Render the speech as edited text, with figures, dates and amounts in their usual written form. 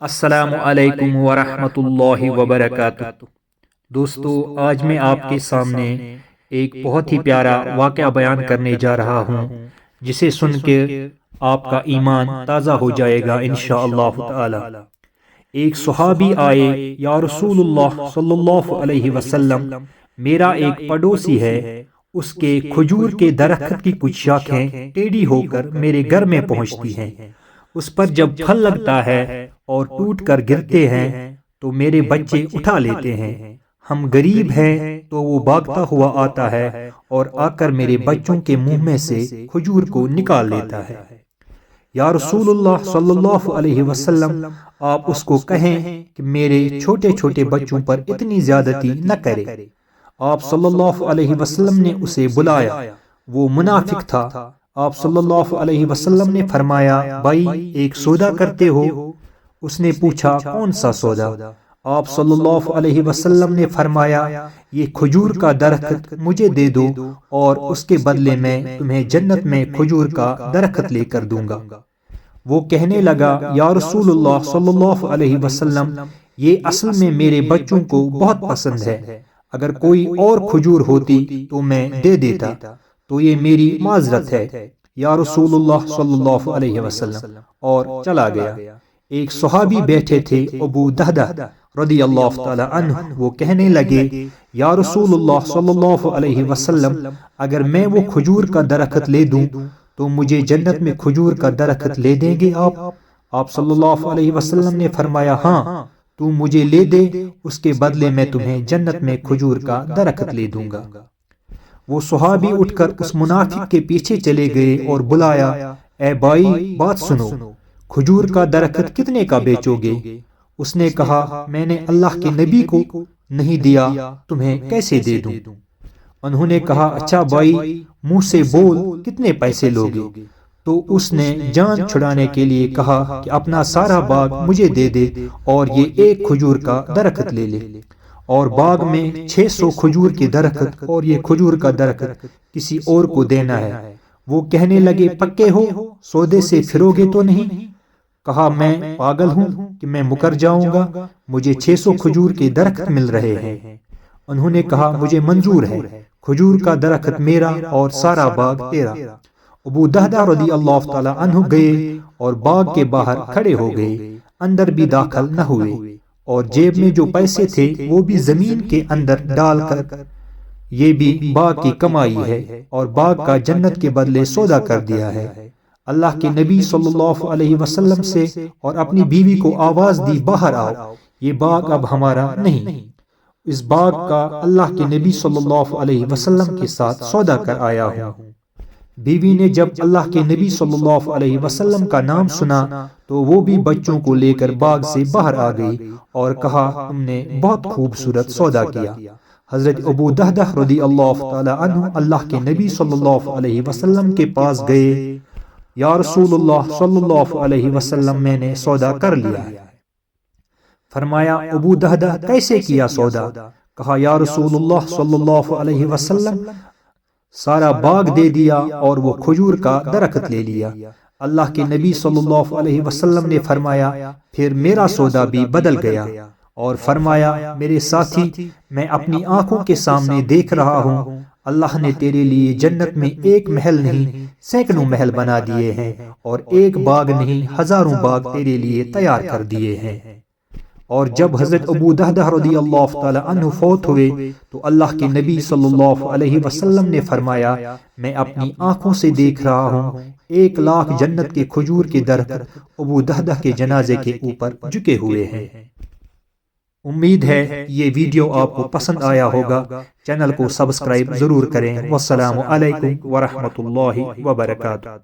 السلام علیکم ورحمۃ اللہ وبرکاتہ۔ دوستو، آج میں آپ کے سامنے ایک بہت ہی پیارا واقعہ بیان کرنے جا رہا ہوں جسے سن کے آپ کا ایمان تازہ ہو جائے گا انشاءاللہ تعالی۔ ایک صحابی آئے، یا رسول اللہ صلی اللہ علیہ وسلم، میرا ایک پڑوسی ہے، اس کے کھجور کے درخت کی کچھ شاخیں ٹیڑھی ہو کر میرے گھر میں پہنچتی ہیں۔ اس پر جب پھل لگتا ہے اور ٹوٹ کر گرتے ہیں تو میرے بچے اٹھا لیتے ہیں۔ ہم غریب ہیں تو وہ بھاگتا ہوا آتا ہے اور آ کر میرے بچوں کے منہ میں سے کھجور کو نکال لیتا ہے۔ یا رسول اللہ صلی اللہ علیہ وسلم، آپ اس کو کہیں کہ میرے چھوٹے چھوٹے بچوں پر اتنی زیادتی نہ کرے۔ آپ صلی اللہ علیہ وسلم نے اسے بلایا، وہ منافق تھا۔ آپ صلی اللہ علیہ وسلم نے فرمایا، بھائی ایک سودا کرتے ہو؟ اس نے پوچھا، کون سا سودا؟ آپ صلی اللہ علیہ وسلم نے فرمایا، یہ کھجور کا درخت مجھے دے دو اور اس کے بدلے میں تمہیں جنت میں کھجور کا درخت لے کر دوں گا۔ وہ کہنے لگا، یا رسول اللہ صلی اللہ علیہ وسلم، یہ اصل میں میرے بچوں کو بہت پسند ہے، اگر کوئی اور کھجور ہوتی تو میں دے دیتا، تو یہ میری معذرت ہے یا رسول اللہ صلی اللہ علیہ وسلم، اور چلا گیا۔ ایک صحابی بیٹھے تھے، ابو دہدہ رضی اللہ تعالی عنہ، وہ کہنے لگے، یا رسول اللہ صلی اللہ علیہ وسلم، اگر میں وہ کھجور کا درخت لے دوں تو مجھے جنت میں کھجور کا درخت لے دیں گے آپ؟ آپ صلی اللہ علیہ وسلم نے فرمایا، ہاں، تو مجھے لے دے، اس کے بدلے میں تمہیں جنت میں کھجور کا درخت لے دوں گا۔ وہ صحابی اٹھ کر اس منافق کے پیچھے چلے گئے اور بلایا، اے بھائی بات سنو، کھجور کا درخت کتنے کا بیچو گے؟ اس نے کہا، میں نے اللہ کے نبی کو نہیں دیا، تمہیں کیسے دے دوں؟ انہوں نے کہا، اچھا بھائی منہ سے بول، کتنے پیسے لوگے؟ تو اس نے جان چھڑانے کے لیے کہا کہ اپنا سارا باغ مجھے دے دے اور یہ ایک کھجور کا درخت لے لے، اور باغ میں 600 کھجور کے درخت اور یہ کھجور کا درخت کسی اور کو دینا ہے۔ وہ کہنے لگے، پکے ہو، سودے سے پھرو گے تو نہیں؟ کہا، میں پاگل ہوں کہ میں مکر جاؤں گا، مجھے 600 کھجور کے درخت مل رہے ہیں۔ انہوں نے کہا، مجھے منظور ہے، کھجور کا درخت میرا اور سارا باغ تیرا۔ ابو دہدہ رضی اللہ تعالی عنہ گئے اور باغ کے باہر کھڑے ہو گئے، اندر بھی داخل نہ ہوئے، اور جیب میں جو پیسے تھے وہ بھی زمین کے اندر ڈال کر، یہ بھی باغ کی کمائی ہے اور باغ کا جنت کے بدلے سودا کر دیا ہے۔ اللہ کے نبی صلی اللہ علیہ وسلم سے اور اپنی بیوی کو آواز دی، باہر آؤ، یہ باغ اب ہمارا نہیں، اس باغ کا اللہ کے نبی صلی اللہ علیہ وسلم کے ساتھ سودا کر آیا ہوں۔ بیوی نے جب اللہ کے نبی صلی اللہ علیہ وسلم کا نام سنا تو وہ بھی بچوں کو لے کر باغ سے باہر آ گئی اور کہا، تم نے بہت خوبصورت سودا کیا۔ حضرت ابو دہدہ رضی اللہ تعالی عنہ اللہ کے نبی صلی اللہ علیہ وسلم کے پاس گئے، یا رسول اللہ صلی اللہ علیہ وسلم، میں نے سودا کر لیا ہے۔ فرمایا، ابو دہدہ کیسے کیا سودا؟ کہا، یا رسول اللہ صلی اللہ علیہ وسلم، سارا باغ دے دیا اور وہ کھجور کا درخت لے لیا۔ اللہ کے نبی صلی اللہ علیہ وسلم نے فرمایا، پھر میرا سودا بھی بدل گیا، اور فرمایا، میرے ساتھی، میں اپنی آنکھوں کے سامنے دیکھ رہا ہوں، اللہ نے تیرے لیے جنت میں ایک محل نہیں سینکڑوں محل بنا دیے ہیں، اور ایک باغ نہیں ہزاروں باغ تیرے لیے تیار کر دیے ہیں۔ اور جب حضرت ابو دہدہ رضی اللہ تعالی عنہ فوت ہوئے تو اللہ کے نبی صلی اللہ علیہ وسلم نے فرمایا، میں اپنی آنکھوں سے دیکھ رہا ہوں 1,00,000 جنت کے کھجور کے درخت ابو دہدہ کے جنازے کے اوپر جھکے ہوئے ہیں۔ امید ہے یہ ویڈیو آپ کو پسند آیا ہوگا، چینل کو سبسکرائب ضرور کریں۔ والسلام علیکم ورحمۃ اللہ وبرکاتہ۔